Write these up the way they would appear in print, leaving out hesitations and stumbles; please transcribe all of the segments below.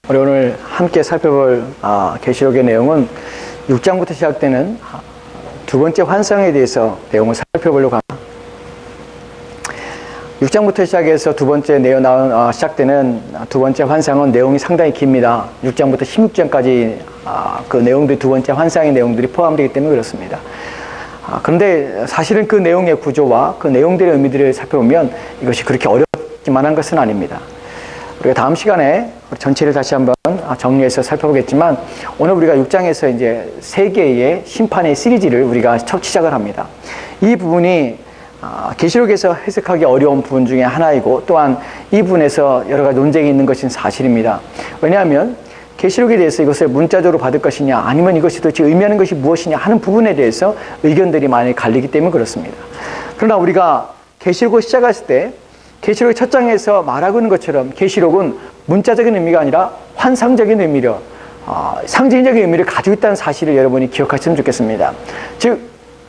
우리 오늘 함께 살펴볼 계시록의 내용은 6장부터 시작되는 두 번째 환상에 대해서 내용을 살펴보려고 합니다. 6장부터 시작해서 두 번째 시작되는 두 번째 환상은 내용이 상당히 깁니다. 6장부터 16장까지 그 내용들이 두 번째 환상의 내용들이 포함되기 때문에 그렇습니다. 그런데 사실은 그 내용의 구조와 그 내용들의 의미들을 살펴보면 이것이 그렇게 어렵지만한 것은 아닙니다. 우리가 다음 시간에 전체를 다시 한번 정리해서 살펴보겠지만, 오늘 우리가 6장에서 이제 세 개의 심판의 시리즈를 우리가 첫 시작을 합니다. 이 부분이 계시록에서 해석하기 어려운 부분 중에 하나이고, 또한 이 부분에서 여러 가지 논쟁이 있는 것은 사실입니다. 왜냐하면 계시록에 대해서 이것을 문자적으로 받을 것이냐, 아니면 이것이 도대체 의미하는 것이 무엇이냐 하는 부분에 대해서 의견들이 많이 갈리기 때문에 그렇습니다. 그러나 우리가 계시록을 시작했을 때 계시록의 첫 장에서 말하고 있는 것처럼 계시록은 문자적인 의미가 아니라 환상적인 의미로 상징적인 의미를 가지고 있다는 사실을 여러분이 기억하시면 좋겠습니다. 즉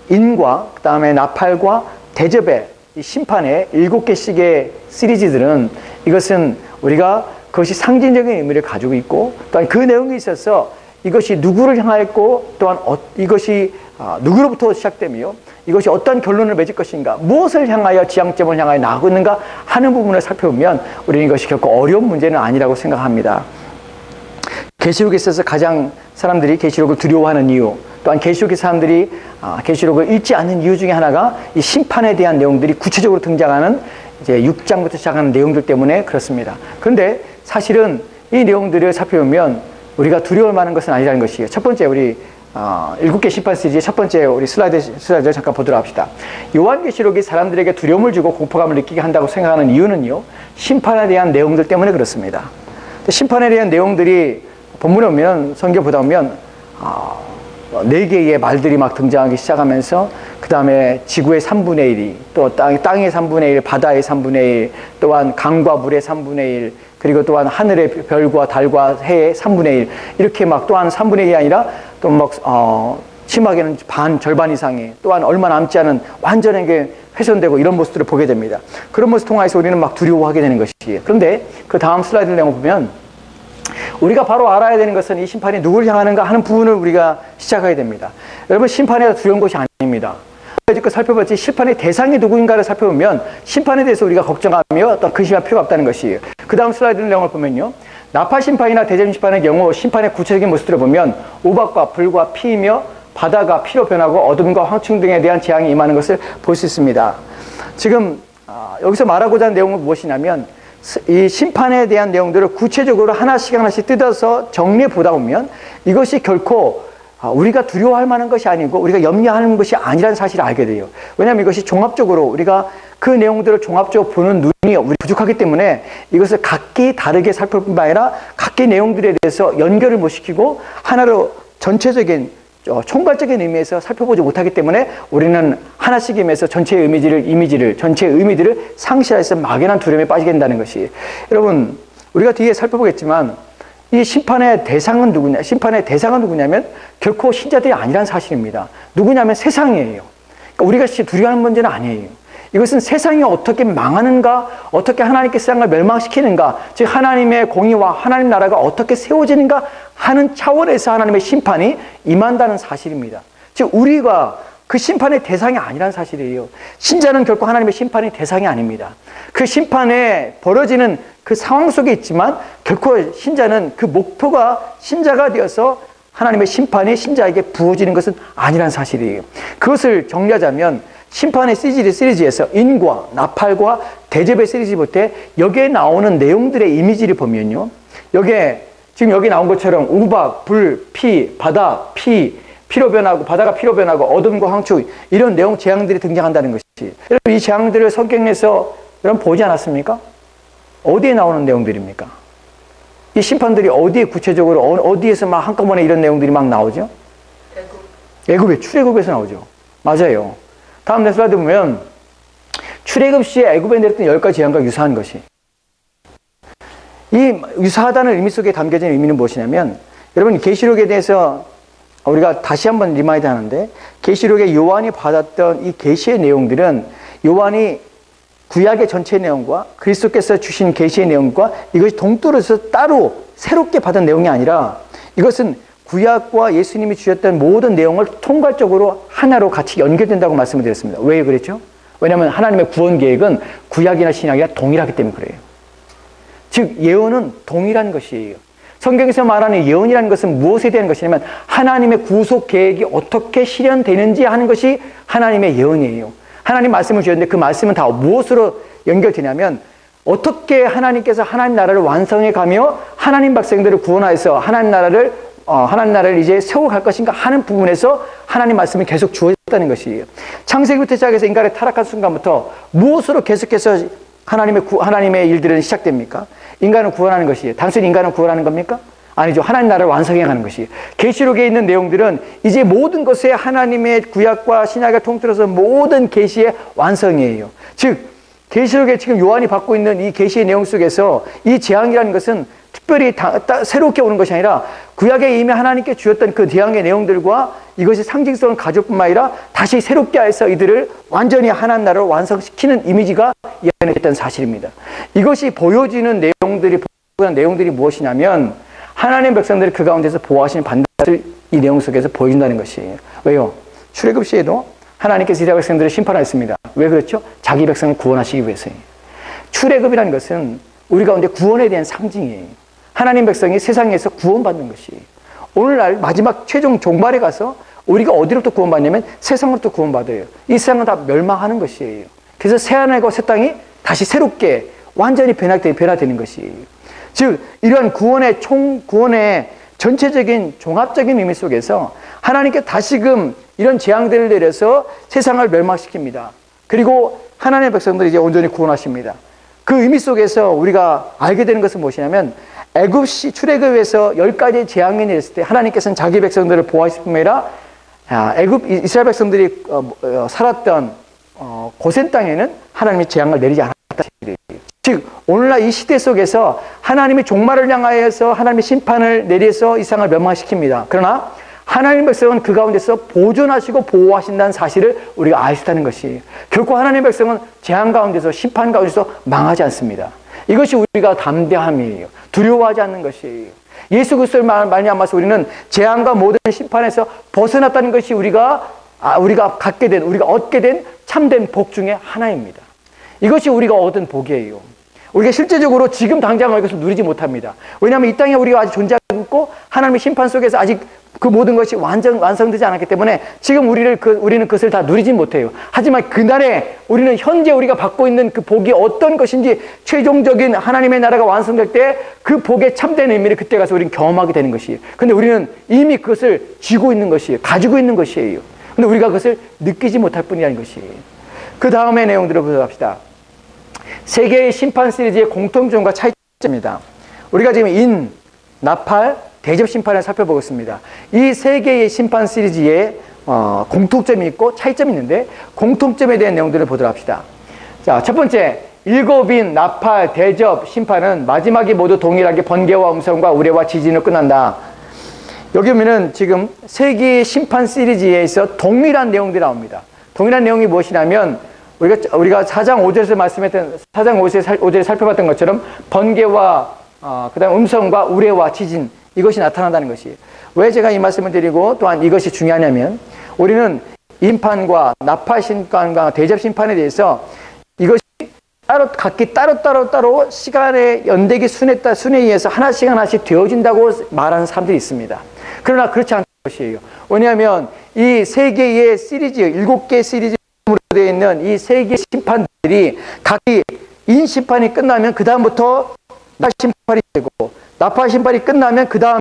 인과 그 다음에 나팔과 대접의 이 심판의 7개씩의 시리즈들은, 이것은 우리가 그것이 상징적인 의미를 가지고 있고, 또한 그 내용에 있어서 이것이 누구를 향하였고, 또한 이것이 누구로부터 시작되며 이것이 어떤 결론을 맺을 것인가, 무엇을 향하여 지향점을 향하여 나아가고 있는가 하는 부분을 살펴보면 우리는 이것이 결코 어려운 문제는 아니라고 생각합니다. 계시록에 있어서 가장 사람들이 계시록을 두려워하는 이유, 또한 계시록의 사람들이 계시록을 읽지 않는 이유 중에 하나가 이 심판에 대한 내용들이 구체적으로 등장하는 이제 6장부터 시작하는 내용들 때문에 그렇습니다. 그런데 사실은 이 내용들을 살펴보면 우리가 두려울 만한 것은 아니라는 것이에요. 첫 번째, 우리 7개 심판 시리즈의 첫 번째 우리 슬라이드를 잠깐 보도록 합시다. 요한계시록이 사람들에게 두려움을 주고 공포감을 느끼게 한다고 생각하는 이유는요, 심판에 대한 내용들 때문에 그렇습니다. 심판에 대한 내용들이 본문에 오면, 성경 보다 보면 4개의 말들이 막 등장하기 시작하면서, 그 다음에 지구의 3분의 1이, 또 땅의 3분의 1, 바다의 3분의 1, 또한 강과 물의 3분의 1, 그리고 또한 하늘의 별과 달과 해의 3분의 1, 이렇게 막 또한 3분의 1이 아니라 또 막 심하게는 절반 이상이, 또한 얼마 남지 않은 완전하게 훼손되고 이런 모습들을 보게 됩니다. 그런 모습을 통해서 우리는 막 두려워하게 되는 것이에요. 그런데 그 다음 슬라이드 내용을 보면 우리가 바로 알아야 되는 것은 이 심판이 누구를 향하는가 하는 부분을 우리가 시작하게 됩니다. 여러분, 심판에 두려운 것이 아닙니다. 지금 살펴봤지 심판의 대상이 누구인가를 살펴보면 심판에 대해서 우리가 걱정하며 어떤 근심할 필요가 없다는 것이에요. 그 다음 슬라이드 내용을 보면요, 나팔 심판이나 대접 심판의 경우 심판의 구체적인 모습들을 보면 우박과 불과 피이며 바다가 피로 변하고 어둠과 황충 등에 대한 재앙이 임하는 것을 볼 수 있습니다. 지금 여기서 말하고자 하는 내용은 무엇이냐면, 이 심판에 대한 내용들을 구체적으로 하나씩 뜯어서 정리해 보다 보면 이것이 결코 우리가 두려워할 만한 것이 아니고 우리가 염려하는 것이 아니라는 사실을 알게 돼요. 왜냐하면 이것이 종합적으로 우리가 그 내용들을 종합적으로 보는 눈이 우리 부족하기 때문에 이것을 각기 다르게 살펴볼 뿐만 아니라 각기 내용들에 대해서 연결을 못 시키고 하나로 전체적인 총괄적인 의미에서 살펴보지 못하기 때문에 우리는 하나씩 임해서 전체의 전체의 의미들을 상실해서 막연한 두려움에 빠지게 된다는 것이, 여러분 우리가 뒤에 살펴보겠지만 이 심판의 대상은 누구냐면 결코 신자들이 아니라는 사실입니다. 누구냐면 세상이에요. 그러니까 우리가 두려워하는 문제는 아니에요. 이것은 세상이 어떻게 망하는가, 어떻게 하나님께 세상을 멸망시키는가, 즉 하나님의 공의와 하나님 나라가 어떻게 세워지는가 하는 차원에서 하나님의 심판이 임한다는 사실입니다. 즉 우리가 그 심판의 대상이 아니라는 사실이에요. 신자는 결코 하나님의 심판의 대상이 아닙니다. 그 심판에 벌어지는 그 상황 속에 있지만 결코 신자는 그 목표가 신자가 되어서 하나님의 심판이 신자에게 부어지는 것은 아니라는 사실이에요. 그것을 정리하자면 심판의 시리즈에서 인과 나팔과 대접의 시리즈 볼 때 여기에 나오는 내용들의 이미지를 보면요, 지금 여기 나온 것처럼 우박, 불, 피, 바다, 피로 변하고, 바다가 피로 변하고 어둠과 황충, 이런 내용 재앙들이 등장한다는 것이, 여러분 이 재앙들을 성경에서 여러분 보지 않았습니까? 어디에 나오는 내용들입니까? 이 심판들이 어디에 구체적으로 어디에서 막 한꺼번에 이런 내용들이 막 나오죠? 애굽에, 출애굽에서 나오죠. 맞아요. 다음 슬라이드 보면 출애굽 시에 애굽에 내렸던 10가지 재앙과 유사한 것이, 이 유사하다는 의미 속에 담겨진 의미는 무엇이냐면, 여러분 계시록에 대해서 우리가 다시 한번 리마인드 하는데, 계시록에 요한이 받았던 이 계시의 내용들은 요한이 구약의 전체 내용과 그리스도께서 주신 계시의 내용과 이것이 동떨어져서 따로 새롭게 받은 내용이 아니라 이것은 구약과 예수님이 주셨던 모든 내용을 통괄적으로 하나로 같이 연결된다고 말씀을 드렸습니다. 왜 그랬죠? 왜냐하면 하나님의 구원 계획은 구약이나 신약이나 동일하기 때문에 그래요. 즉 예언은 동일한 것이에요. 성경에서 말하는 예언이라는 것은 무엇에 대한 것이냐면 하나님의 구속 계획이 어떻게 실현되는지 하는 것이 하나님의 예언이에요. 하나님 말씀을 주셨는데 그 말씀은 다 무엇으로 연결되냐면 어떻게 하나님께서 하나님 나라를 완성해 가며 하나님 백성들을 구원하여서 하나님 나라를 이제 세워갈 것인가 하는 부분에서 하나님 말씀이 계속 주어졌다는 것이에요. 창세기부터 시작해서 인간의 타락한 순간부터 무엇으로 계속해서 하나님의 일들은 시작됩니까? 인간을 구원하는 것이에요. 단순히 인간을 구원하는 겁니까? 아니죠. 하나님 나라를 완성해 가는 것이에요. 계시록에 있는 내용들은 이제 모든 것에 하나님의 구약과 신약을 통틀어서 모든 계시의 완성이에요. 즉 계시록에 지금 요한이 받고 있는 이 계시의 내용 속에서 이 재앙이라는 것은 특별히 새롭게 오는 것이 아니라 구약에 이미 하나님께 주었던 그 재앙의 내용들과 이것이 상징성을 가질 뿐만 아니라 다시 새롭게 해서 이들을 완전히 하나님 나라를 완성시키는 이미지가 이 안에 있던 사실입니다. 이것이 보여지는 내용들이 무엇이냐면 하나님 백성들이 그 가운데서 보호하시는 반드시 이 내용 속에서 보여준다는 것이에요. 왜요? 출애굽 시에도 하나님께서 이스라엘 백성들을 심판하였습니다. 왜 그렇죠? 자기 백성을 구원하시기 위해서예요. 출애굽이라는 것은 우리 가운데 구원에 대한 상징이에요. 하나님 백성이 세상에서 구원받는 것이에요. 오늘날 마지막 최종 종말에 가서 우리가 어디로부터 구원받냐면 세상으로부터 구원받아요. 이 세상은 다 멸망하는 것이에요. 그래서 새하늘과 새 땅이 다시 새롭게 완전히 변화되는 것이에요. 즉 이러한 구원의 전체적인 종합적인 의미 속에서 하나님께 다시금 이런 재앙들을 내려서 세상을 멸망시킵니다. 그리고 하나님의 백성들을 이제 온전히 구원하십니다. 그 의미 속에서 우리가 알게 되는 것은 무엇이냐면 애굽시 출애굽에서 10가지 재앙이 내렸을 때 하나님께서는 자기 백성들을 보호하실 뿐만 아니라 이스라엘 백성들이 살았던 고센 땅에는 하나님이 재앙을 내리지 않았다. 즉 오늘날 이 시대 속에서 하나님이 종말을 향하여서 하나님의 심판을 내려서 이 세상을 멸망시킵니다. 그러나 하나님 백성은 그 가운데서 보존하시고 보호하신다는 사실을 우리가 알 수 있다는 것이에요. 결코 하나님 백성은 재앙 가운데서 심판 가운데서 망하지 않습니다. 이것이 우리가 담대함이에요. 두려워하지 않는 것이에요. 예수 그리스도를 말미암아서 우리는 재앙과 모든 심판에서 벗어났다는 것이 우리가 얻게 된 참된 복 중에 하나입니다. 이것이 우리가 얻은 복이에요. 우리가 실제적으로 지금 당장 이것을 누리지 못합니다. 왜냐하면 이 땅에 우리가 아직 존재하고 있고 하나님의 심판 속에서 아직 그 모든 것이 완성되지 않았기 때문에 지금 우리는 그것을 다 누리지 못해요. 하지만 그날에 우리는 현재 우리가 받고 있는 그 복이 어떤 것인지 최종적인 하나님의 나라가 완성될 때 그 복의 참된 의미를 그때 가서 우리는 경험하게 되는 것이에요. 근데 우리는 이미 그것을 쥐고 있는 것이에요. 가지고 있는 것이에요. 근데 우리가 그것을 느끼지 못할 뿐이라는 것이에요. 그 다음의 내용들을 보도록 합시다. 세계의 심판 시리즈의 공통점과 차이점입니다. 우리가 지금 나팔, 대접 심판을 살펴보겠습니다. 이 세 개의 심판 시리즈에 공통점이 있고 차이점이 있는데 공통점에 대한 내용들을 보도록 합시다. 자, 첫 번째, 일곱인 나팔, 대접, 심판은 마지막에 모두 동일하게 번개와 음성과 우레와 지진으로 끝난다. 여기 보면은 지금 세 개의 심판 시리즈에서 동일한 내용들이 나옵니다. 동일한 내용이 무엇이냐면 우리가 4장 5절에서 말씀했던 4장 5절에 살펴봤던 것처럼 번개와 그다음 음성과 우레와 지진 이것이 나타난다는 것이에요. 왜 제가 이 말씀을 드리고 또한 이것이 중요하냐면 우리는 임판과 나팔 심판과 대접 심판에 대해서 이것이 각기 따로 시간의 연대기 순에 의해서 하나씩 되어진다고 말하는 사람들이 있습니다. 그러나 그렇지 않은 것이에요. 왜냐하면 이 세 개의 시리즈, 7개의 시리즈로 되어 있는 이 세 개의 심판들이 각기 인 심판이 끝나면 그 다음부터 나팔 심판이 되고 나팔 심판이 끝나면 그 다음에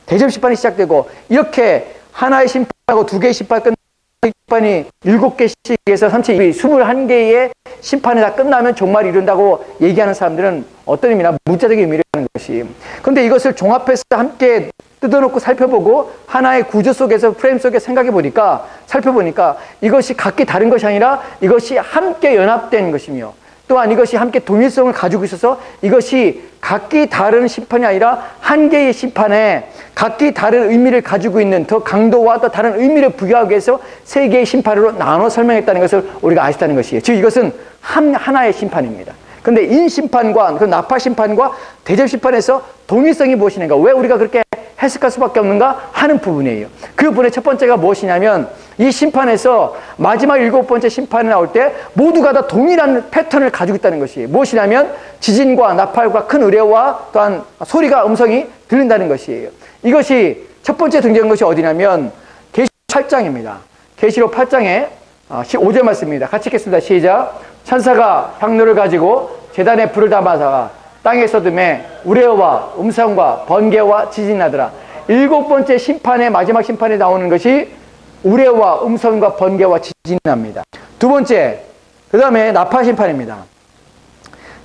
대접 심판이 시작되고 이렇게 하나의 심판하고 두 개의 심판 끝나면 심판이 7개씩에서 21개의 심판이 다 끝나면 종말이 이룬다고 얘기하는 사람들은 어떤 의미나 문자적인 의미를 하는 것이. 그런데 이것을 종합해서 함께 뜯어놓고 살펴보고 하나의 구조 속에서 프레임 속에 살펴보니까 이것이 각기 다른 것이 아니라 이것이 함께 연합된 것이며 또한 이것이 함께 동일성을 가지고 있어서 이것이 각기 다른 심판이 아니라 한 개의 심판에 각기 다른 의미를 가지고 있는 더 강도와 더 다른 의미를 부여하기 위해서 세 개의 심판으로 나눠 설명했다는 것을 우리가 알 수 있다는 것이에요. 즉 이것은 하나의 심판입니다. 근데 인심판과 그 나팔심판과 대접심판에서 동일성이 무엇이냐가 왜 우리가 그렇게 해석할 수밖에 없는가 하는 부분이에요. 그 부분의 첫 번째가 무엇이냐면 이 심판에서 마지막 7번째 심판이 나올 때 모두가 다 동일한 패턴을 가지고 있다는 것이에요. 무엇이냐면 지진과 나팔과 큰 의뢰와 또한 소리가 음성이 들린다는 것이에요. 이것이 첫 번째 등장한 것이 어디냐면 계시록 8장입니다. 계시록 8장에 5절 말씀입니다. 같이 읽겠습니다. 시작. 천사가 향로를 가지고 제단에 불을 담아다가 땅에 쏟음에 우레와 음성과 번개와 지진이 나더라. 7번째 심판의 마지막 심판에 나오는 것이 우레와 음성과 번개와 지진이 납니다. 두 번째, 그 다음에 나팔심판입니다.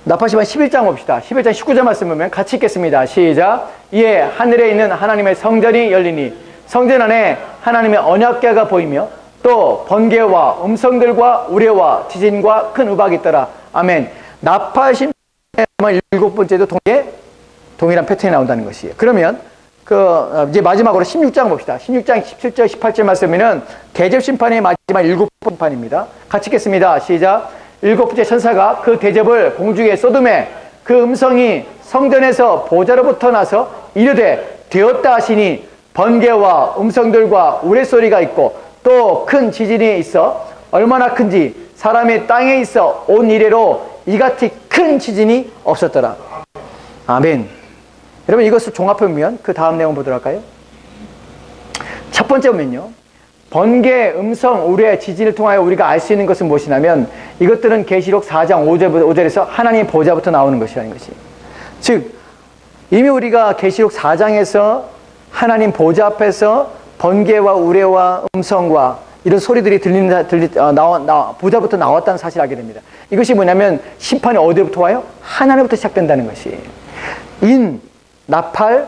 나팔심판 11장 봅시다. 11장 19절 말씀 보면 같이 읽겠습니다. 시작. 이에 하늘에 있는 하나님의 성전이 열리니 성전 안에 하나님의 언약궤가 보이며 또 번개와 음성들과 우레와 지진과 큰 우박이 있더라. 아멘. 나팔심판의 7번째도 동일한 패턴이 나온다는 것이에요. 그러면 이제 마지막으로 16장 봅시다. 16장 17절 18절 말씀에는 대접심판의 마지막 7번판입니다. 같이 읽겠습니다. 시작. 7번째 천사가 그 대접을 공중에 쏟음에 그 음성이 성전에서 보좌로부터 나서 이르되 되었다 하시니 번개와 음성들과 우레소리가 있고 또 큰 지진이 있어 얼마나 큰지 사람이 땅에 있어 온 이래로 이같이 큰 지진이 없었더라. 아멘. 여러분 이것을 종합해보면 그 다음 내용 보도록 할까요? 첫 번째 보면요. 번개, 음성, 우레, 지진을 통하여 우리가 알 수 있는 것은 무엇이냐면 이것들은 계시록 4장 5절에서 하나님의 보좌부터 나오는 것이라는 것이에요. 즉 이미 우리가 계시록 4장에서 하나님 보좌 앞에서 번개와 우레와 음성과 이런 소리들이 보좌부터 나왔다는 사실을 알게 됩니다. 이것이 뭐냐면 심판이 어디로부터 와요? 하나님부터 시작된다는 것이에요. 인, 나팔,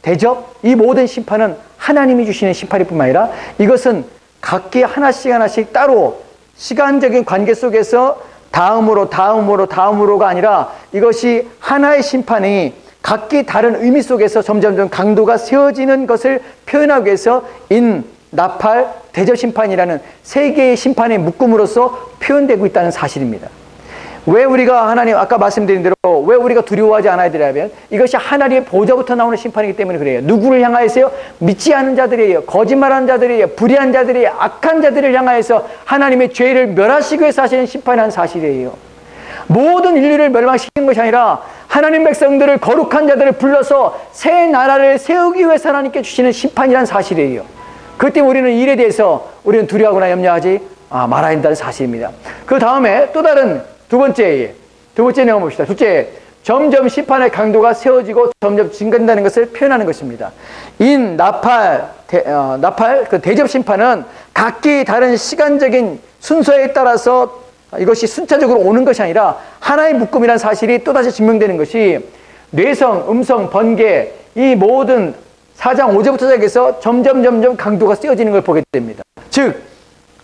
대접 이 모든 심판은 하나님이 주시는 심판일 뿐만 아니라 이것은 각기 하나씩 따로 시간적인 관계 속에서 다음으로가 아니라 이것이 하나의 심판이 각기 다른 의미 속에서 점점 강도가 세워지는 것을 표현하기 위해서 인, 나팔, 대접심판이라는 세 개의 심판의 묶음으로써 표현되고 있다는 사실입니다. 왜 우리가 하나님 아까 말씀드린 대로 왜 우리가 두려워하지 않아야 되냐면 이것이 하나님의 보좌부터 나오는 심판이기 때문에 그래요. 누구를 향하여서요? 믿지 않은 자들이에요. 거짓말하는 자들이에요. 불의한 자들이에요. 악한 자들을 향하여서 하나님의 죄를 멸하시기 위해서 하시는 심판이라는 사실이에요. 모든 인류를 멸망시키는 것이 아니라 하나님 백성들을 거룩한 자들을 불러서 새 나라를 세우기 위해서 하나님께 주시는 심판이라는 사실이에요. 그것 때문에 우리는 이 일에 대해서 우리는 두려워하거나 염려하지 말아야 한다는 사실입니다. 그 다음에 또 다른 두 번째 내용 봅시다. 둘째, 점점 심판의 강도가 세워지고 점점 증가된다는 것을 표현하는 것입니다. 인, 나팔, 그 대접 심판은 각기 다른 시간적인 순서에 따라서 이것이 순차적으로 오는 것이 아니라 하나의 묶음이라는 사실이 또다시 증명되는 것이 뇌성, 음성, 번개 이 모든 4장 5절부터 시작해서 점점 강도가 세워지는 걸 보게 됩니다. 즉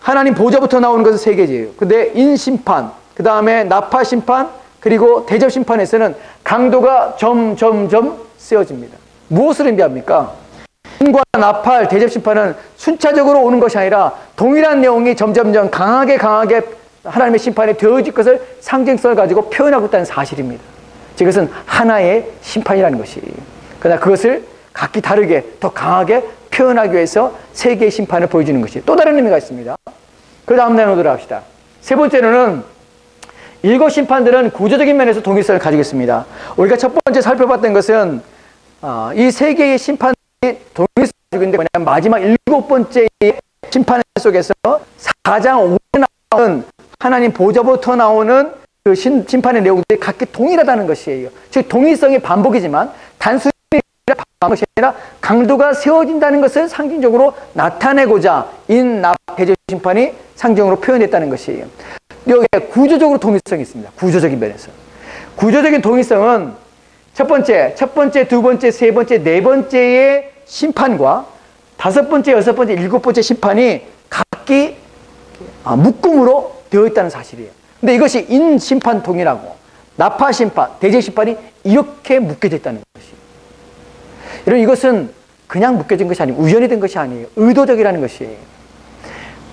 하나님 보좌부터 나오는 것은 세 개지예요. 근데 인심판, 그 다음에 나팔심판, 그리고 대접심판에서는 강도가 점점 세워집니다. 무엇을 의미합니까? 인과 나팔, 대접심판은 순차적으로 오는 것이 아니라 동일한 내용이 점점 강하게 하나님의 심판이 되어질 것을 상징성을 가지고 표현하고 있다는 사실입니다. 이것은 하나의 심판이라는 것이에요. 그러나 그것을 각기 다르게 더 강하게 표현하기 위해서 세 개의 심판을 보여주는 것이 또 다른 의미가 있습니다. 그 다음 내용으로 합시다. 세 번째로는 7 심판들은 구조적인 면에서 동일성을 가지고 있습니다. 우리가 첫 번째 살펴봤던 것은 이 세 개의 심판이 동일성을 가지고 있는데 뭐냐면 마지막 7번째 심판 속에서 4장 5절에 나오는 하나님 보좌부터 나오는 그 심판의 내용들이 각기 동일하다는 것이에요. 즉 동일성이 반복이지만 단순히 반복이 것이 아니라 강도가 세워진다는 것을 상징적으로 나타내고자 대접 심판이 상징으로 표현했다는 것이에요. 여기에 구조적으로 동일성이 있습니다. 구조적인 면에서. 구조적인 동일성은 첫 번째, 두 번째, 세 번째, 네 번째의 심판과 5번째, 6번째, 7번째 심판이 각기 묶음으로 되어 있다는 사실이에요. 근데 이것이 인심판 동일하고 나팔심판, 대접심판이 이렇게 묶여져 있다는 것이에요. 여러분 이것은 그냥 묶여진 것이 아니고 우연히 된 것이 아니에요. 의도적이라는 것이에요.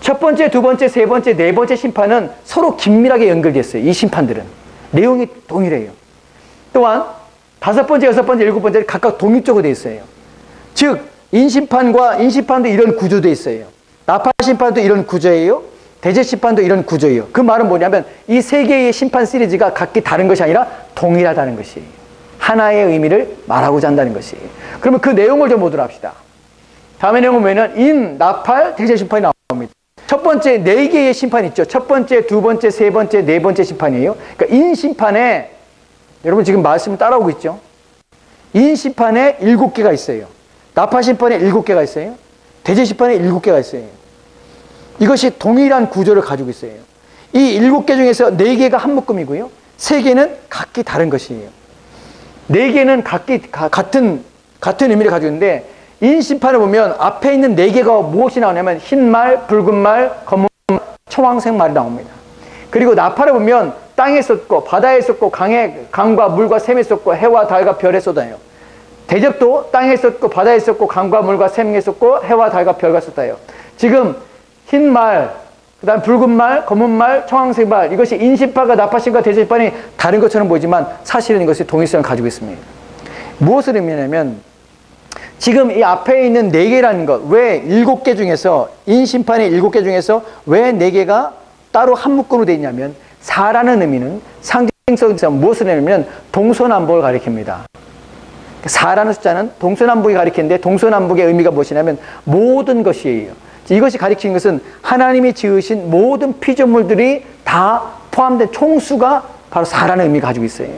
첫 번째, 두 번째, 세 번째, 네 번째 심판은 서로 긴밀하게 연결되어 있어요. 이 심판들은. 내용이 동일해요. 또한 다섯 번째, 여섯 번째, 일곱 번째 각각 독립적으로 되어 있어요. 즉 인심판도 이런 구조되어 있어요. 나팔심판도 이런 구조예요. 대제심판도 이런 구조예요. 그 말은 뭐냐면 이 세 개의 심판 시리즈가 각기 다른 것이 아니라 동일하다는 것이에요. 하나의 의미를 말하고자 한다는 것이에요. 그러면 그 내용을 좀 보도록 합시다. 다음에 내용 보면은 인, 나팔, 대제심판이 나옵니다. 첫 번째 네 개의 심판이 있죠. 첫 번째, 두 번째, 세 번째, 네 번째 심판이에요. 그러니까 인 심판에 여러분 지금 말씀을 따라오고 있죠. 인 심판에 7개가 있어요. 나팔 심판에 7개가 있어요. 대제 심판에 7개가 있어요. 이것이 동일한 구조를 가지고 있어요. 이 7개 중에서 4개가 한 묶음이고요. 3개는 각기 다른 것이에요. 4개는 각기 같은 의미를 가지고 있는데 인심판을 보면 앞에 있는 4개가 무엇이 나오냐면 흰 말, 붉은 말, 검은 말, 청황색 말이 나옵니다. 그리고 나팔을 보면 땅에 쏟고 바다에 쏟고 강과 물과 샘에 쏟고 해와 달과 별에 쏟아요. 대접도 땅에 쏟고 바다에 쏟고 강과 물과 샘에 쏟고 해와 달과 별과 쏟아요. 지금 흰 말, 그 다음 붉은 말, 검은 말, 청황색 말, 이것이 인심판과 나팔심과 대제심판이 다른 것처럼 보이지만 사실은 이것이 동일성을 가지고 있습니다. 무엇을 의미하냐면 지금 이 앞에 있는 4개라는 것, 왜 7개 중에서 인심판의 7개 중에서 왜 4개가 따로 한 묶음으로 되어 있냐면 4라는 의미는 상징성에서 무엇을 의미하냐면 동서남북을 가리킵니다. 4라는 숫자는 동서남북이 가리키는데 동서남북의 의미가 무엇이냐면 모든 것이에요. 이것이 가리키는 것은 하나님이 지으신 모든 피조물들이 다 포함된 총수가 바로 4라는 의미를 가지고 있어요.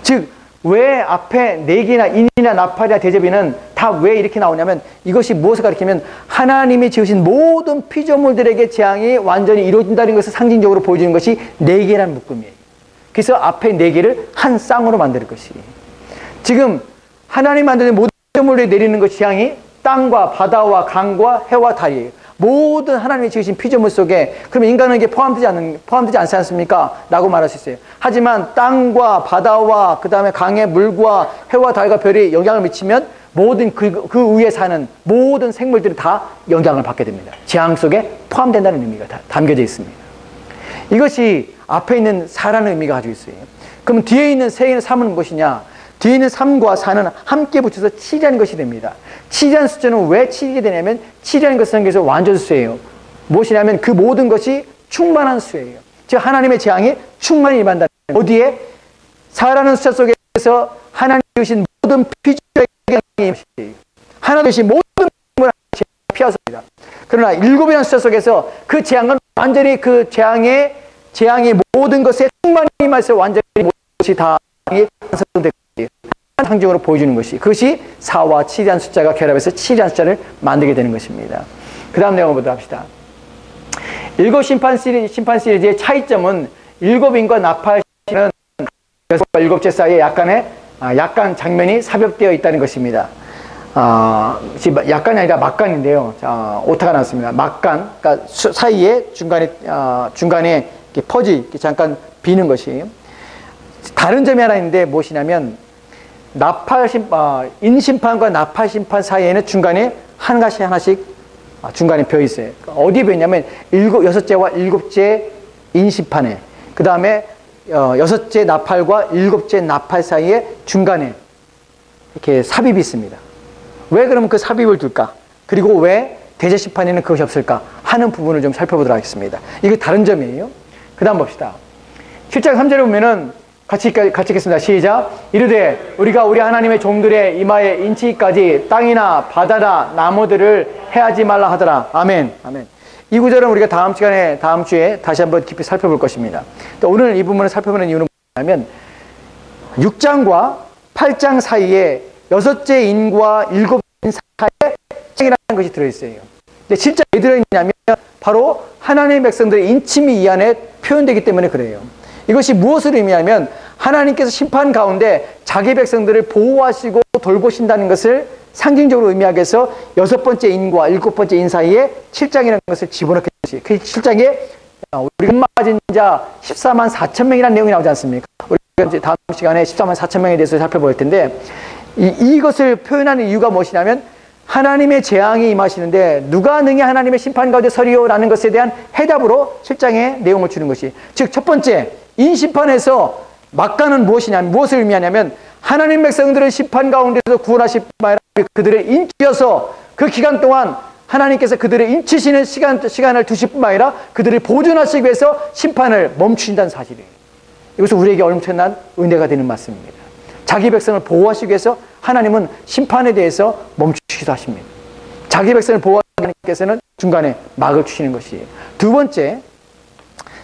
즉, 왜 앞에 4개나 인이나 나팔이나 대접이는 다 왜 이렇게 나오냐면 이것이 무엇을 가리키면 하나님이 지으신 모든 피조물들에게 재앙이 완전히 이루어진다는 것을 상징적으로 보여주는 것이 4개라는 묶음이에요. 그래서 앞에 4개를 한 쌍으로 만들 것이에요. 지금 하나님 만드는 모든 피조물에 내리는 것 재앙이 땅과 바다와 강과 해와 달이에요. 모든 하나님이 지으신 피조물 속에 그러면 인간은 이게 포함되지 않지 않습니까? 라고 말할 수 있어요. 하지만 땅과 바다와 그 다음에 강의 물과 해와 달과 별이 영향을 미치면 모든 그 위에 사는 모든 생물들이 다 영향을 받게 됩니다. 재앙 속에 포함된다는 의미가 다 담겨져 있습니다. 이것이 앞에 있는 4라는 의미가 가지고 있어요. 그럼 뒤에 있는 3은 무엇이냐? 뒤에 있는 3과 4는 함께 붙여서 7이라는 것이 됩니다. 7이라는 숫자는 왜 7이게 되냐면 7이라는 것은 성경에서 완전수예요. 무엇이냐면 그 모든 것이 충만한 수예요. 즉 하나님의 재앙이 충만히 임한다는 어디에? 4라는 숫자 속에서 하나님이 주신 모든 피조물에게 하나님이 주신 모든 피조물을 피하십니다. 그러나 7이라는 숫자 속에서 그 재앙은 완전히 그 재앙의 모든 것에 충만히 임해서 완전히 모든 것이 다 완성되고 상징으로 보여주는 것이 그것이 4와 7이라는 숫자가 결합해서 7이라는 숫자를 만들게 되는 것입니다. 그 다음 내용을 보도록 합시다. 7 심판 시리즈의 차이점은 7인과 나팔 심판은 6과 7째 사이에 약간 장면이 삽입되어 있다는 것입니다. 약간이 아니라 막간인데요. 오타가 났습니다. 막간, 그러니까 사이에 중간에 이렇게 퍼지 이렇게 잠깐 비는 것이에요. 다른 점이 하나 있는데 무엇이냐면 인심판과 나팔심판 사이에는 중간에 하나씩 중간에 벼 있어요. 어디에 벼 있냐면 6째와 7째 인심판에 그 다음에 6째 나팔과 7째 나팔 사이에 중간에 이렇게 삽입이 있습니다. 왜 그러면 그 삽입을 둘까? 그리고 왜 대제심판에는 그것이 없을까? 하는 부분을 좀 살펴보도록 하겠습니다. 이게 다른 점이에요. 그 다음 봅시다. 7장 3절에 보면은 같이 읽겠습니다. 시작. 이르되 우리가 우리 하나님의 종들의 이마에 인치기까지 땅이나 바다나 나무들을 해하지 말라 하더라. 아멘. 아멘. 이 구절은 우리가 다음 주에 다시 한번 깊이 살펴볼 것입니다. 또 오늘 이 부분을 살펴보는 이유는 뭐냐면 6장과 8장 사이에 6째 인과 7인 사이에 책이라는 것이 들어있어요. 근데 실제 왜 들어있냐면 바로 하나님의 백성들의 인침이 이 안에 표현되기 때문에 그래요. 이것이 무엇을 의미하면 하나님께서 심판 가운데 자기 백성들을 보호하시고 돌보신다는 것을 상징적으로 의미하기 위해서 6번째 인과 7번째 인 사이에 7장이라는 것을 집어넣게 됐어요. 그 7장에 우리가 맞은 자 14만 4천 명이라는 내용이 나오지 않습니까? 우리가 이제 다음 시간에 14만 4천 명에 대해서 살펴볼 텐데 이것을 표현하는 이유가 무엇이냐면 하나님의 재앙이 임하시는데 누가 능히 하나님의 심판 가운데 서리요라는 것에 대한 해답으로 7장의 내용을 주는 것이, 즉 첫 번째, 인심판에서 막간은 무엇이냐면, 무엇을 의미하냐면 하나님 백성들을 심판 가운데서 구원하실 뿐만 아니라 그들을 인치셔서 그 기간 동안 하나님께서 그들을 인치시는 시간을 두실 뿐만 아니라 그들을 보존하시기 위해서 심판을 멈추신다는 사실이에요. 이것은 우리에게 엄청난 은혜가 되는 말씀입니다. 자기 백성을 보호하시기 위해서 하나님은 심판에 대해서 멈추시기도 하십니다. 자기 백성을 보호하시는 하나님께서는 중간에 막을 주시는 것이에요. 두 번째,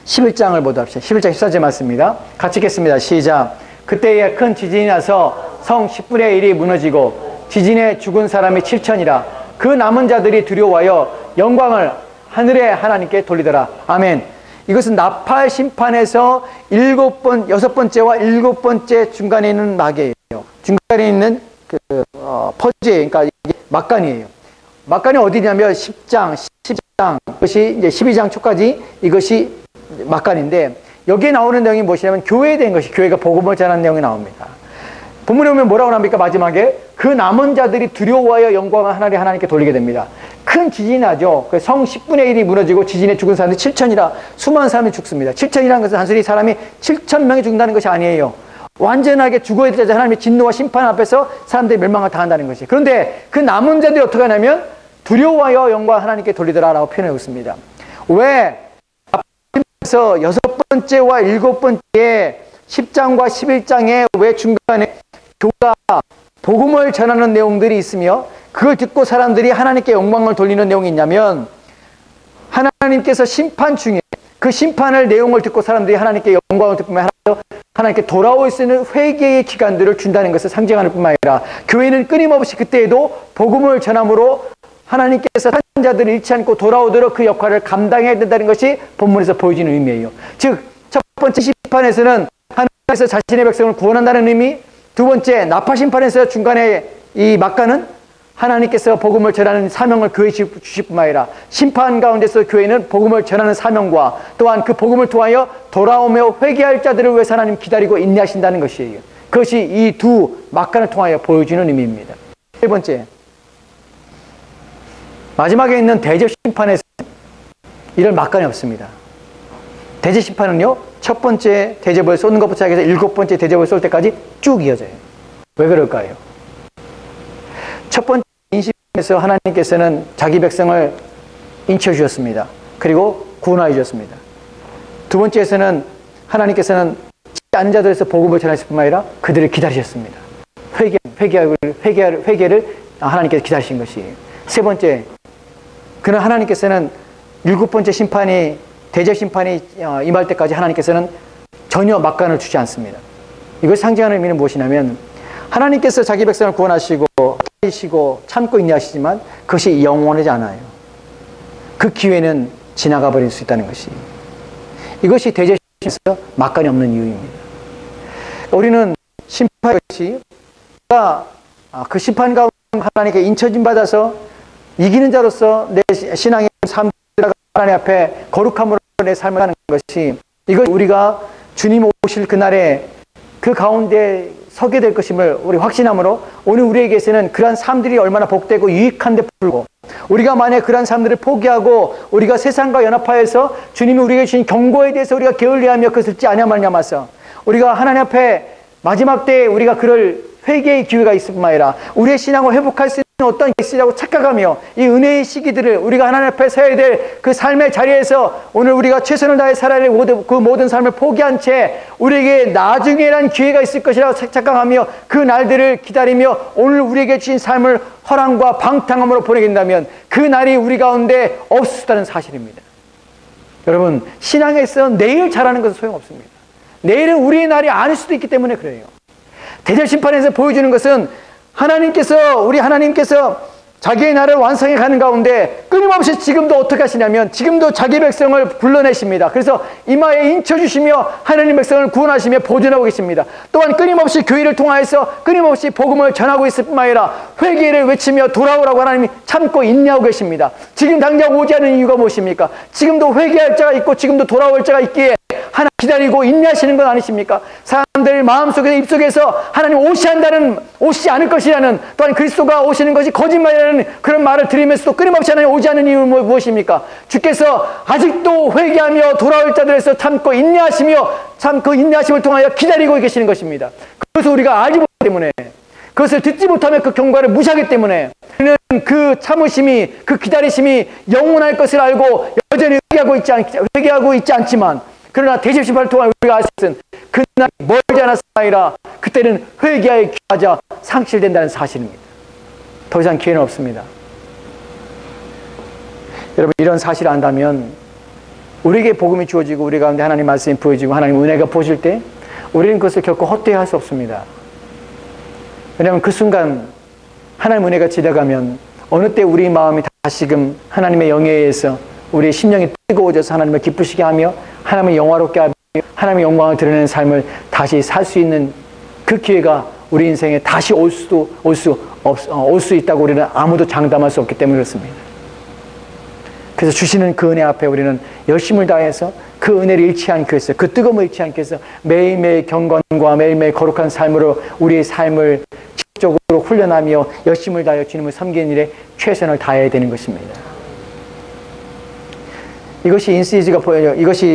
11장을 보도록 합시다. 11장 14절 말씀입니다. 같이 읽겠습니다. 시작. 그때에 큰 지진이 나서 성 10분의 1이 무너지고 지진에 죽은 사람이 7천이라. 그 남은 자들이 두려워하여 영광을 하늘의 하나님께 돌리더라. 아멘. 이것은 나팔 심판에서 6번째와 7번째 중간에 있는 막이에요. 중간에 있는 퍼즐, 그러니까 이게 막간이에요. 막간이 어디냐면 10장, 10장, 이것이 이제 12장 초까지 이것이 막간인데, 여기에 나오는 내용이 무엇이냐면 교회에 대한 것이, 교회가 복음을 전하는 내용이 나옵니다. 본문에 보면 뭐라고 합니까? 마지막에 그 남은 자들이 두려워하여 영광을 하나님께 돌리게 됩니다. 큰 지진이 나죠. 성 10분의 1이 무너지고 지진에 죽은 사람이 7천이라. 수많은 사람이 죽습니다. 7천이라는 것은 단순히 사람이 7천 명이 죽는다는 것이 아니에요. 완전하게 죽어야 되자 하나님의 진노와 심판 앞에서 사람들이 멸망을 당한다는 것이. 그런데 그 남은 자들이 어떻게 하냐면 두려워하여 영광을 하나님께 돌리더라라고 표현하고 있습니다. 왜? 앞에서 6번째와 7번째 10장과 11장에 왜 중간에 교가 복음을 전하는 내용들이 있으며 그걸 듣고 사람들이 하나님께 영광을 돌리는 내용이 있냐면, 하나님께서 심판 중에 그 심판을 내용을 듣고 사람들이 하나님께 영광을 듣기만 하면서 하나님께 돌아올 수 있는 회개의 기간들을 준다는 것을 상징하는 뿐만 아니라, 교회는 끊임없이 그때에도 복음을 전함으로 하나님께서 산 자들을 잃지 않고 돌아오도록 그 역할을 감당해야 된다는 것이 본문에서 보여지는 의미예요. 즉, 첫 번째 심판에서는 하나님께서 자신의 백성을 구원한다는 의미, 두 번째 나팔 심판에서 중간에 이 막간은 하나님께서 복음을 전하는 사명을 교회에 주실 뿐만 아니라 심판 가운데서 교회는 복음을 전하는 사명과 또한 그 복음을 통하여 돌아오며 회개할 자들을 위해서 하나님 기다리고 인내하신다는 것이에요. 그것이 이 두 막간을 통하여 보여주는 의미입니다. 세 번째, 마지막에 있는 대접 심판에서 이런 막간이 없습니다. 대접 심판은요, 첫 번째 대접을 쏘는 것부터 시작해서 7번째 대접을 쏠 때까지 쭉 이어져요. 왜 그럴까요? 첫 번째 인심에서 하나님께서는 자기 백성을 인쳐 주셨습니다. 그리고 구원하여 주셨습니다. 두 번째에서는 하나님께서는 않은 자들에서 복음을 전하실 뿐만 아니라 그들을 기다리셨습니다. 회개를 하나님께서 기다리신 것이에요. 세 번째, 그는 하나님께서는 7번째 심판이, 대접 심판이 임할 때까지 하나님께서는 전혀 막간을 주지 않습니다. 이걸 상징하는 의미는 무엇이냐면, 하나님께서 자기 백성을 구원하시고 하시고 참고 인내하시지만 그것이 영원하지 않아요. 그 기회는 지나가 버릴 수 있다는 것이, 이것이 대접에서 막간이 없는 이유입니다. 우리는 심판의 것이 그 심판 가운데 하나님께 인쳐짐 받아서 이기는 자로서 내 신앙의 삶, 하나님 앞에 거룩함으로 내 삶을 하는 것이, 이걸 우리가 주님 오실 그날에 그 가운데 서게 될 것임을 우리 확신함으로, 오늘 우리에게서는 그러한 삶들이 얼마나 복되고 유익한데 불구하고 우리가 만약 그러한 삶들을 포기하고 우리가 세상과 연합하여서 주님이 우리에게 주신 경고에 대해서 우리가 게을리하며 그것을 듣지 아니하마서 우리가 하나님 앞에 마지막 때에 우리가 그럴 회개의 기회가 있을 뿐만 아니라 우리의 신앙을 회복할 수 있는 어떤 게 있으라고 착각하며 이 은혜의 시기들을 우리가 하나님 앞에 서야 될 그 삶의 자리에서 오늘 우리가 최선을 다해 살아야 될 그 모든 삶을 포기한 채 우리에게 나중에란 기회가 있을 것이라고 착각하며 그 날들을 기다리며 오늘 우리에게 주신 삶을 허랑과 방탕함으로 보내게 된다면 그 날이 우리 가운데 없었다는 사실입니다. 여러분, 신앙에서 내일 잘하는 것은 소용없습니다. 내일은 우리의 날이 아닐 수도 있기 때문에 그래요. 대접 심판에서 보여주는 것은 우리 하나님께서 자기의 나라를 완성해 가는 가운데 끊임없이 지금도 어떻게 하시냐면 지금도 자기 백성을 불러내십니다. 그래서 이마에 인쳐주시며 하나님 백성을 구원하시며 보존하고 계십니다. 또한 끊임없이 교회를 통하여서 끊임없이 복음을 전하고 있을 뿐만 아니라 회개를 외치며 돌아오라고 하나님이 참고 인내하고 계십니다. 지금 당장 오지 않은 이유가 무엇입니까? 지금도 회개할 자가 있고 지금도 돌아올 자가 있기에 하나님 기다리고 인내하시는 건 아니십니까? 사람들 마음속에서 입속에서 하나님 오시지 않을 것이라는, 또한 그리스도가 오시는 것이 거짓말이라는 그런 말을 들으면서도 끊임없이 하나님 오지 않는 이유는 무엇입니까? 주께서 아직도 회개하며 돌아올 자들에서 참고 인내하시며 참 그 인내하심을 통하여 기다리고 계시는 것입니다. 그것을 우리가 알지 못하기 때문에, 그것을 듣지 못하면 그 경과를 무시하기 때문에 우리는 그 참으심이, 그 기다리심이 영원할 것을 알고 여전히 회개하고 있지 않지만, 그러나 대접심판을 통해 우리가 알 수 있는 그날 멀지 않았을 아니라 그때는 회개하여 기하자 상실된다는 사실입니다. 더 이상 기회는 없습니다. 여러분, 이런 사실을 안다면 우리에게 복음이 주어지고 우리 가운데 하나님 말씀이 보여지고 하나님 은혜가 보실 때 우리는 그것을 결코 헛되이 할 수 없습니다. 왜냐하면 그 순간 하나님 은혜가 지나가면 어느 때 우리 마음이 다시금 하나님의 영에 의해서 우리의 심령이 뜨거워져서 하나님을 기쁘시게 하며 하나님을 영화롭게 하며 하나님의 영광을 드러내는 삶을 다시 살 수 있는 그 기회가 우리 인생에 다시 올 수 있다고 우리는 아무도 장담할 수 없기 때문에 그렇습니다. 그래서 주시는 그 은혜 앞에 우리는 열심을 다해서 그 은혜를 잃지 않기 위해서, 그 뜨거움을 잃지 않기 위해서 매일매일 경건과 매일매일 거룩한 삶으로 우리의 삶을 적극적으로 훈련하며 열심을 다하여 주님을 섬기는 일에 최선을 다해야 되는 것입니다. 이것이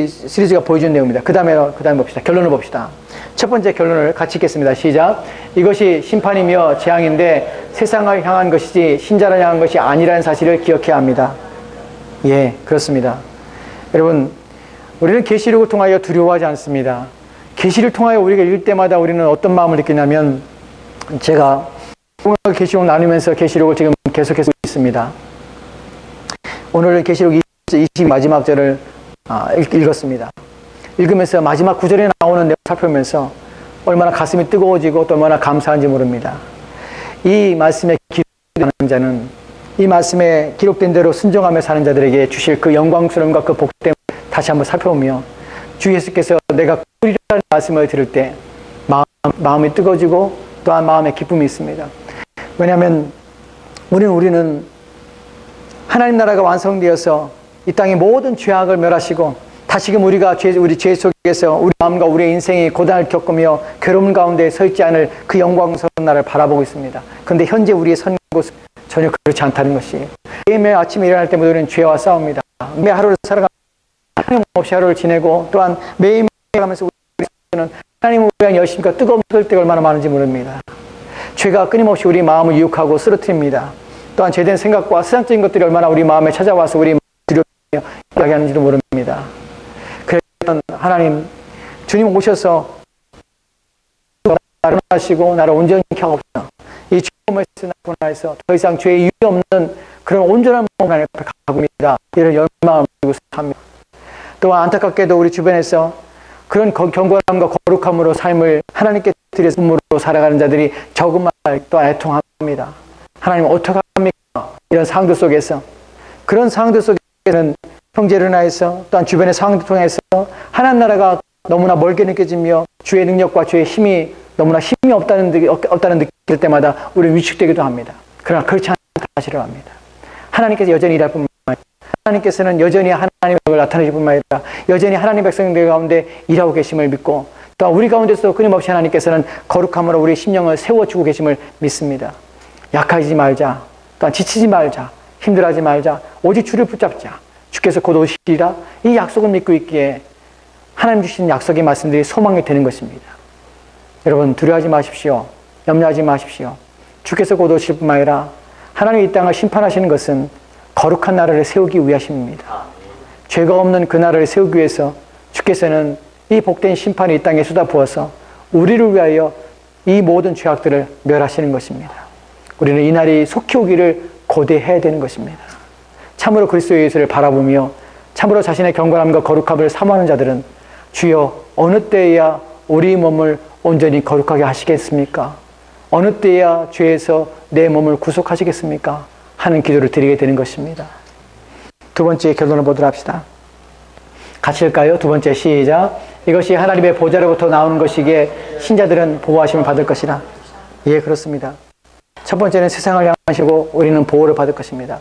시리즈가 보여준 내용입니다. 그 다음에 봅시다. 결론을 봅시다. 첫 번째 결론을 같이 읽겠습니다. 시작. 이것이 심판이며 재앙인데 세상을 향한 것이지 신자를 향한 것이 아니라는 사실을 기억해야 합니다. 예, 그렇습니다. 여러분, 우리는 계시록을 통하여 두려워하지 않습니다. 계시를 통하여 우리가 읽을 때마다 우리는 어떤 마음을 느끼냐면, 제가 계시록을 나누면서 계시록을 지금 계속해서 있습니다. 오늘 계시록 20 마지막 절을 읽었습니다. 읽으면서 마지막 구절에 나오는 내용을 살펴보면서 얼마나 가슴이 뜨거워지고 또 얼마나 감사한지 모릅니다. 이 말씀에 기록되는 자는, 이 말씀에 기록된 대로 순종하며 사는 자들에게 주실 그 영광스러움과 그 복됨을 다시 한번 살펴보며, 주 예수께서 내가 꿀이라는 말씀을 들을 때 마음이 뜨거워지고 또한 마음에 기쁨이 있습니다. 왜냐하면 우리는 하나님 나라가 완성되어서 이 땅의 모든 죄악을 멸하시고 다시금 우리 죄 속에서 우리 마음과 우리의 인생이 고단을 겪으며 괴로움 가운데 서 있지 않을 그 영광스러운 나라를 바라보고 있습니다. 그런데 현재 우리의 선 곳은 전혀 그렇지 않다는 것이, 매일매일 아침에 일어날 때마다 우리는 죄와 싸웁니다. 매일 하루를 살아가면서 하나님 없이 하루를 지내고, 또한 매일매일 가면서 우리는 하나님을 위한 열심과 뜨거운 때가 얼마나 많은지 모릅니다. 죄가 끊임없이 우리 마음을 유혹하고 쓰러뜨립니다. 또한 죄된 생각과 세상적인 것들이 얼마나 우리 마음에 찾아와서 우리 마음을 두려워하게 하는지도 모릅니다. 그래서 하나님, 주님 오셔서 나를 하시고 나를 온전히 하옵소서. 이 죄음을 쓰고 나서 더 이상 죄의 유익 없는 그런 온전한 마음 안에 가고입니다. 이런 열망을 가지고 삽니다. 또한 안타깝게도 우리 주변에서 그런 경건함과 거룩함으로 삶을 하나님께 드려서 몸으로 살아가는 자들이 적은 말 또한 애통합니다. 하나님 어떡합니까? 이런 상황들 속에서, 그런 상황들 속에서는 형제를 인하여서 또한 주변의 상황들 통해서 하나님 나라가 너무나 멀게 느껴지며 주의 능력과 주의 힘이 너무나 힘이 없다는 느낄 때마다 우리는 위축되기도 합니다. 그러나 그렇지 않은 사실을 압니다. 하나님께서 여전히 일할 뿐만 아니라, 하나님께서는 여전히 하나님의 을 나타내실 뿐만 아니라 여전히 하나님의 백성들 가운데 일하고 계심을 믿고, 또 우리 가운데서도 끊임없이 하나님께서는 거룩함으로 우리의 심령을 세워주고 계심을 믿습니다. 약하지 말자, 또한 지치지 말자, 힘들어하지 말자, 오직 주를 붙잡자. 주께서 곧 오시리라. 이 약속을 믿고 있기에 하나님 주신 약속의 말씀들이 소망이 되는 것입니다. 여러분, 두려워하지 마십시오. 염려하지 마십시오. 주께서 곧 오실 뿐만 아니라 하나님이 이 땅을 심판하시는 것은 거룩한 나라를 세우기 위하심입니다. 죄가 없는 그 나라를 세우기 위해서 주께서는 이 복된 심판이 이 땅에 쏟아부어서 우리를 위하여 이 모든 죄악들을 멸하시는 것입니다. 우리는 이 날이 속히 오기를 고대해야 되는 것입니다. 참으로 그리스도 예수를 바라보며 참으로 자신의 경건함과 거룩함을 사모하는 자들은 주여 어느 때에야 우리 몸을 온전히 거룩하게 하시겠습니까? 어느 때에야 죄에서 내 몸을 구속하시겠습니까? 하는 기도를 드리게 되는 것입니다. 두 번째 결론을 보도록 합시다. 같이 읽을까요? 두 번째 시작. 이것이 하나님의 보좌로부터 나오는 것이기에 신자들은 보호하심을 받을 것이라. 예, 그렇습니다. 첫 번째는 세상을 향하시고 우리는 보호를 받을 것입니다.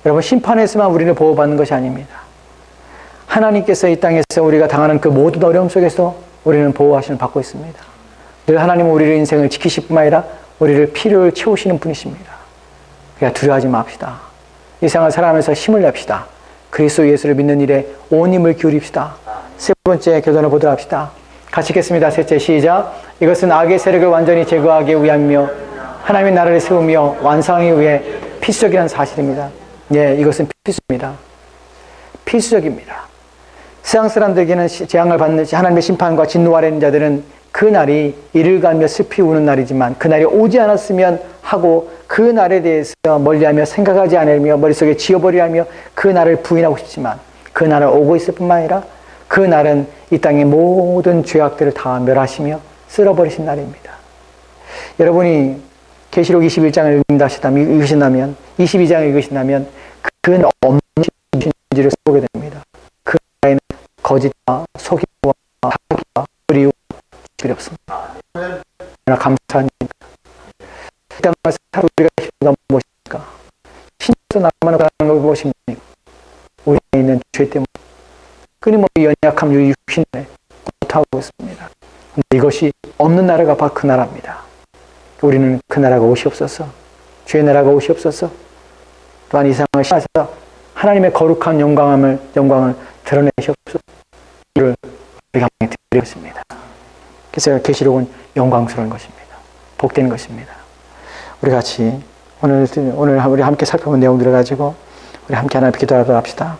여러분, 심판에서만 우리는 보호받는 것이 아닙니다. 하나님께서 이 땅에서 우리가 당하는 그 모든 어려움 속에서 우리는 보호하심을 받고 있습니다. 늘 하나님은 우리의 인생을 지키실 뿐만 아니라 우리를 필요를 채우시는 분이십니다. 그러니까 두려워하지 맙시다. 이 세상을 살아가면서 힘을 냅시다. 그리스도 예수를 믿는 일에 온 힘을 기울입시다. 세 번째 교훈을 보도록 합시다. 같이 읽겠습니다. 셋째 시작. 이것은 악의 세력을 완전히 제거하기 위함이며 하나님의 나라를 세우며 완성하기 위해 필수적이라는 사실입니다. 예, 이것은 필수입니다. 필수적입니다. 세상 사람들에게는 재앙을 받는 하나님의 심판과 진노 아래 있는 자들은 그 날이 이를 가며 슬피 우는 날이지만 그 날이 오지 않았으면 하고 그 날에 대해서 멀리하며 생각하지 않으며 머릿속에 지워버리려 하며 그 날을 부인하고 싶지만 그 날은 오고 있을 뿐만 아니라 그 날은 이 땅의 모든 죄악들을 다 멸하시며 쓸어버리신 날입니다. 여러분이 계시록 21장을 읽으신다면 22장을 읽으신다면 그 없는 진리를 보게 됩니다. 그 날에는 거짓과 속임과 사기와 그리움 필요 없습니다. 그러나 감사한 일입니다. 이 땅에서 우리가 힘든 무엇입니까? 신에서 나만 가는 것 무엇입니까? 우리에 있는 죄 때문에 끊임없이 연약함 육신에 고통하고 있습니다. 근데 이것이 없는 나라가 바로 그 나라입니다. 우리는 그 나라가 오시옵소서. 주의 나라가 오시옵소서. 또한 이 세상을 신하셔서 하나님의 거룩한 영광을 드러내시옵소서. 이를 우리가 드리겠습니다. 그래서 계시록은 영광스러운 것입니다. 복된 것입니다. 우리 같이 오늘 우리 함께 살펴본 내용들을 가지고 우리 함께 하나님께 기도하도록 합시다.